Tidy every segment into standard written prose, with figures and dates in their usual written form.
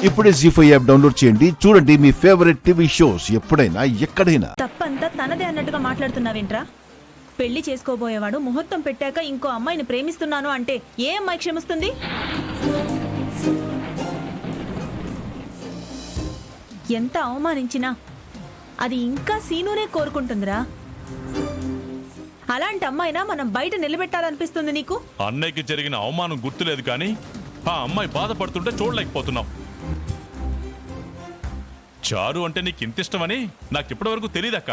ఇప్పుడే జీ5 app download చేయండి. చూడండి మీ ఫేవరెట్ టీవీ షోస్ ఎప్పుడైనా ఎక్కడైనా. తప్పంతా తనదే అన్నట్టుగా మాట్లాడుతున్నావేంట్రా? పెళ్లి చేసుకోబోయేవాడు ముహూర్తం పెట్టాక ఇంకో అమ్మాయిని ప్రేమిస్తున్నాను అంటే ఏ అమ్మాయి క్షమిస్తుంది? ఎంత అవమానించినా అది ఇంకా సీనునే కోరుకుంటుందిరా. అలాంటి అమ్మాయినా మనం బయట నిలబెట్టాలనిపిస్తుంది నీకు? అన్నయ్యకి జరిగిన అవమానం గుర్తులేదు కానీ ఆ అమ్మాయి బాధపడుతుంటే చూడలేకపోతున్నావు. చారు అంటే నీకు ఇంత ఇష్టమని నాకు ఇప్పటి వరకు తెలియదక్క.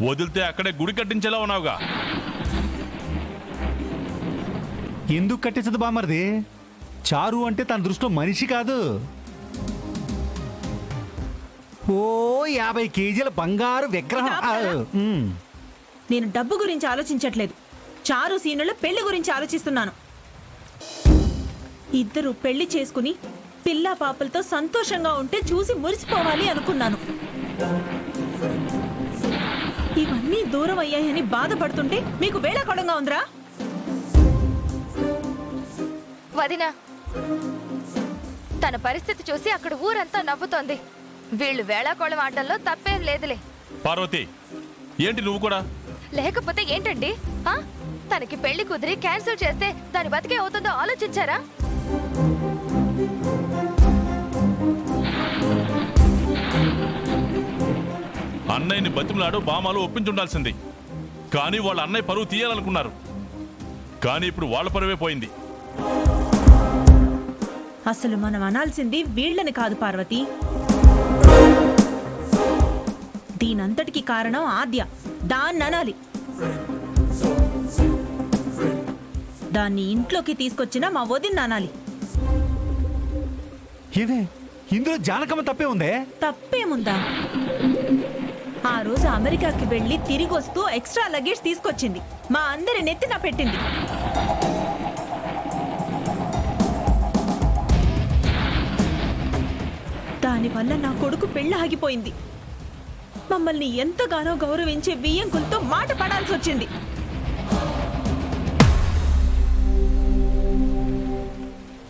వదిలితే అక్కడే గుడి కట్టించేలా ఉన్నావుగా. ఎందుకు కట్టించదు బామర్ది? చారు అంటే తన దృష్టిలో మనిషి కాదు, ఓ 50 కేజీల బంగారు విగ్రహం. నేను డబ్బు గురించి ఆలోచించట్లేదు, చారు సీనుల పెళ్లి గురించి ఆలోచిస్తున్నాను. ఇద్దరు పెళ్లి చేసుకుని పిల్లా పాపలతో సంతోషంగా ఉంటే చూసి మురిసిపోవాలి అనుకున్నాను. ఇవన్నీ దూరం అయ్యాయని బాధపడుతుంటే మీకు వేళాకోళంగా ఉందిరా? వదినా, తన పరిస్థితి చూసి అక్కడ ఊరంతా నవ్వుతోంది. వీళ్ళు వేళాకోళం ఆటల్లో తప్పేం లేదులే. పార్వతి, ఏంటి నువ్వు కూడా? లేకపోతే ఏంటండి? తనకి పెళ్లి కుదిరి క్యాన్సిల్ చేస్తే దాని బతికే అవుతుందో ఆలోచించారా? అన్నయ్యని బతిమలాడు బామాలు ఒప్పించుండాల్సింది. కానీ వాళ్ళ అన్నయ్య పరువు తీయాలనుకున్నారు. కానీ ఇప్పుడు వాళ్ళ పరువే పోయింది. అసలు మనం అనాల్సింది వీళ్ళని కాదు పార్వతి. దీనంతటికి కారణం ఆద్య. దాన్ని అనాలి. దాన్ని ఇంట్లోకి తీసుకొచ్చిన మా వదిన అనాలి. ఇవే ఇందులో జానకమ్మ తప్పే ఉందే. తప్పేముందా? ఆ రోజు అమెరికాకి వెళ్లి తిరిగి వస్తూ ఎక్స్ట్రా లగేజ్ తీసుకొచ్చింది, మా అందరి నెత్తిన పెట్టింది. దానివల్ల నా కొడుకు పెళ్లి ఆగిపోయింది. మమ్మల్ని ఎంతగానో గౌరవించే బియ్యంకులతో మాట పడాల్సి వచ్చింది.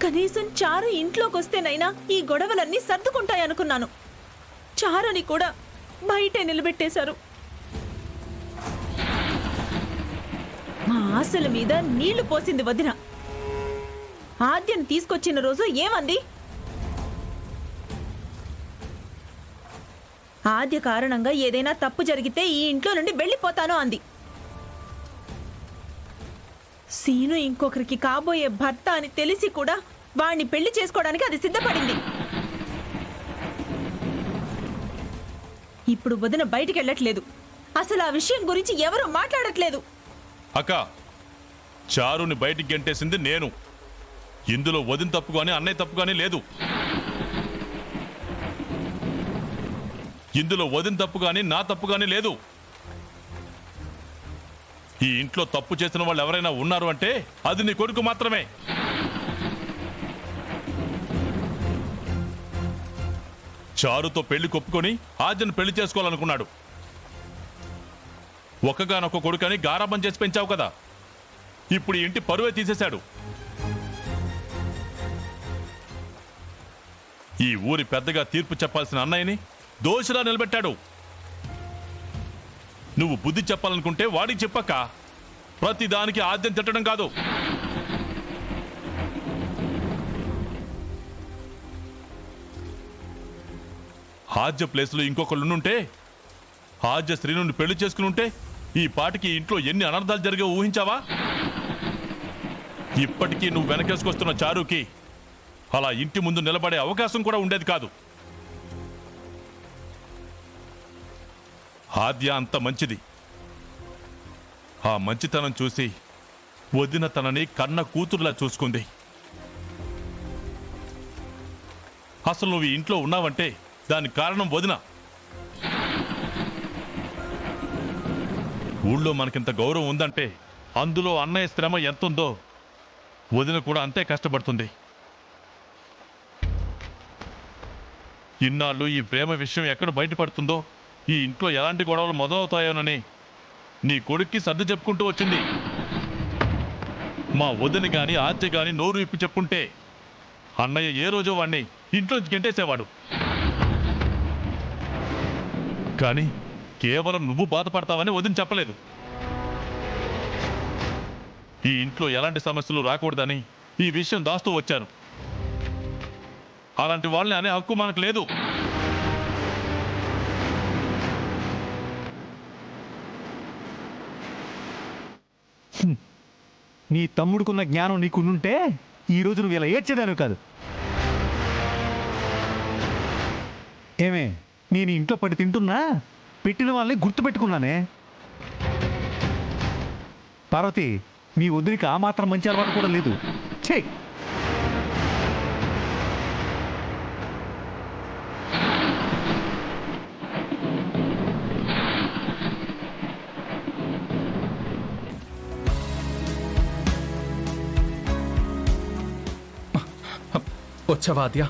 కనీసం చారు ఇంట్లోకి వస్తేనైనా ఈ గొడవలన్నీ సర్దుకుంటాయనుకున్నాను. చారుని కూడా బయటే నిలబెట్టేశారు. మా ఆశల మీద నీళ్లు పోసింది వదిన. ఆద్యను తీసుకొచ్చిన రోజు ఏమంది? ఆద్య కారణంగా ఏదైనా తప్పు జరిగితే ఈ ఇంట్లో నుండి వెళ్ళిపోతాను అంది. సీను ఇంకొకరికి కాబోయే భర్త అని తెలిసి కూడా వాణ్ణి పెళ్లి చేసుకోవడానికి అది సిద్ధపడింది. ఇప్పుడు వదిన బయటికి వెళ్ళట్లేదు. అసలు ఆ విషయం గురించి ఎవరు మాట్లాడట్లేదు. అక్క, చారుని బయటికి గెంటేసింది నేను. ఇందులో వదిన తప్పు కానీ అన్నయ్య తప్పు కానీ లేదు. ఇందులో వదిన తప్పు కానీ నా తప్పు కానీ లేదు. ఈ ఇంట్లో తప్పు చేసిన వాళ్ళు ఎవరైనా ఉన్నారు అంటే అది నీ కొడుకు మాత్రమే. చారుతో పెళ్లి కొప్పుకొని ఆద్యను పెళ్లి చేసుకోవాలనుకున్నాడు. ఒక్కగానొక్క కొడుకని గారాబం చేసి పెంచావు కదా. ఇప్పుడు ఈ ఇంటి పరువే తీసేశాడు. ఈ ఊరి పెద్దగా తీర్పు చెప్పాల్సిన అన్నయ్యని దోషిలా నిలబెట్టాడు. నువ్వు బుద్ధి చెప్పాలనుకుంటే వాడికి చెప్పక్క. ప్రతి దానికి ఆద్యం తిట్టడం కాదు. ఆద్య ప్లేస్లో ఇంకొకళ్ళుంటే, ఆద్య స్త్రీ నుండి పెళ్లి చేసుకుని ఉంటే ఈ పాటికి ఇంట్లో ఎన్ని అనర్థాలు జరిగావో ఊహించావా? ఇప్పటికీ నువ్వు వెనకేసుకొస్తున్న చారుకి అలా ఇంటి ముందు నిలబడే అవకాశం కూడా ఉండేది కాదు. ఆద్య అంత మంచిది. ఆ మంచితనం చూసి వదిన తనని కన్న కూతురులా చూసుకుంది. అసలు నువ్వు ఈ ఇంట్లో ఉన్నావంటే దానికి కారణం వదిన. ఊళ్ళో మనకింత గౌరవం ఉందంటే అందులో అన్నయ్య శ్రమ ఎంతుందో వదిన కూడా అంతే కష్టపడుతుంది. ఇన్నాళ్ళు ఈ ప్రేమ విషయం ఎక్కడ బయటపడుతుందో, ఈ ఇంట్లో ఎలాంటి గొడవలు మొదలవుతాయోనని నీ కొడుక్కి సర్ది చెప్పుకుంటూ వచ్చింది. మా వదిన గాని ఆద్య గాని నోరు ఇప్పి చెప్పుంటే అన్నయ్య ఏ రోజు వాణ్ణి ఇంట్లోంచి గెంటేసేవాడు. కానీ కేవలం నువ్వు బాధపడతావని వదిన చెప్పలేదు. ఈ ఇంట్లో ఎలాంటి సమస్యలు రాకూడదని ఈ విషయం దాస్తూ వచ్చాను. అలాంటి వాళ్ళని అనే హక్కు మనకు లేదు. నీ తమ్ముడుకున్న జ్ఞానం నీకున్నుంటే ఈరోజు నువ్వు ఇలా ఏడ్చేదాను కాదు. ఏమే, నేను ఇంట్లో పడి తింటున్నా పెట్టిన వాళ్ళని గుర్తుపెట్టుకున్నానే. పార్వతి, మీ వదిలికి ఆ మాత్రం మంచి అలవాటు కూడా లేదు. ఛే! వచ్చావా ఆద్య?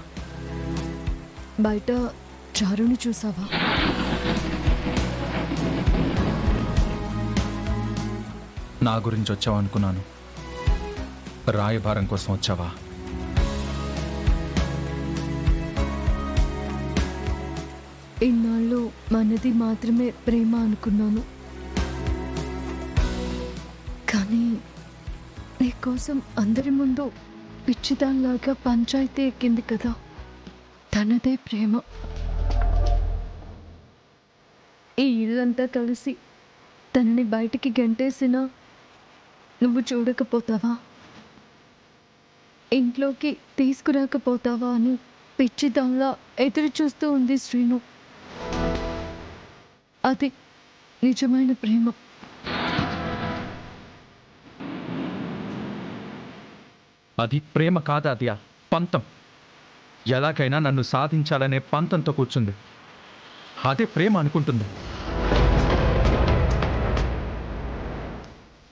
బయట చారుని చూసావా? నా గురించి వచ్చావా అనుకున్నాను. రాయబారం కోసం వచ్చావా? ఇన్నాళ్ళు మనది మాత్రమే ప్రేమ అనుకున్నాను, కానీ నీకోసం అందరి ముందు పిచ్చిదానిలాగా పంచాయతీ ఎక్కింది కదా, తనదే ప్రేమ. ఈ ఇల్లంతా కలిసి తనని బయటికి గెంటేసినా నువ్వు చూడకపోతావా? ఇంట్లోకి తీసుకురాకపోతావా అని పిచ్చిదానిలా ఎదురు చూస్తూ ఉంది శ్రీను. అది నిజమైన ప్రేమ. అది ప్రేమ కాదా ఆద్య? పంతం. ఎలాగైనా నన్ను సాధించాలనే పంతంతో కూర్చుంది. అదే ప్రేమ అనుకుంటుంది.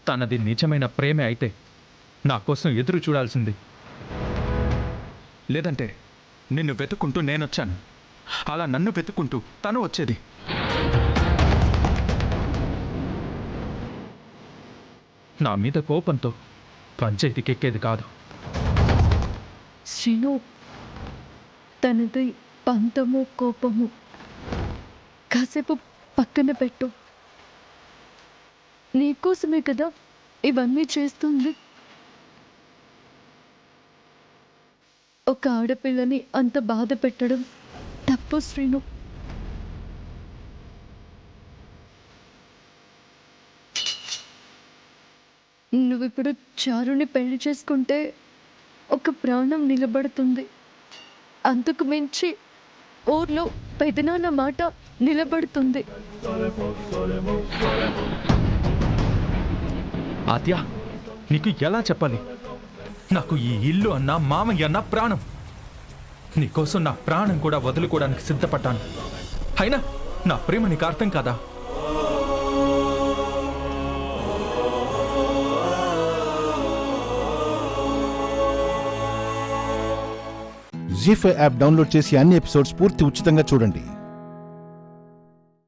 తనది నిజమైన ప్రేమే అయితే నా కోసం ఎదురు చూడాల్సింది. లేదంటే నిన్ను వెతుక్కుంటూ నేనొచ్చాను, అలా నన్ను వెతుక్కుంటూ తను వచ్చేది. నా మీద కోపంతో పంచాయతీకి ఎక్కేది కాదు. శ్రీను, తనది పంతము కోపము కాసేపు పక్కన పెట్టు. నీకోసమే కదా ఇవన్నీ చేస్తుంది. ఒక ఆడపిల్లని అంత బాధ పెట్టడం తప్పు శ్రీను. నువ్విప్పుడు చారుని పెళ్లి చేసుకుంటే ఒక ప్రాణం నిలబడుతుంది. అంతకు మించి ఊర్లో పెదనాన్న మాట నిలబడుతుంది. ఆద్య, నీకు ఎలా చెప్పాలి? నాకు ఈ ఇల్లు అన్నా మామయ్య అన్నా ప్రాణం. నీకోసం నా ప్రాణం కూడా వదులుకోవడానికి సిద్ధపడ్డాను. అయినా నా ప్రేమ నీకు అర్థం కాదా? జీ5 యాప్ డౌన్లోడ్ చేసి అన్ని ఎపిసోడ్స్ పూర్తి ఉచితంగా చూడండి.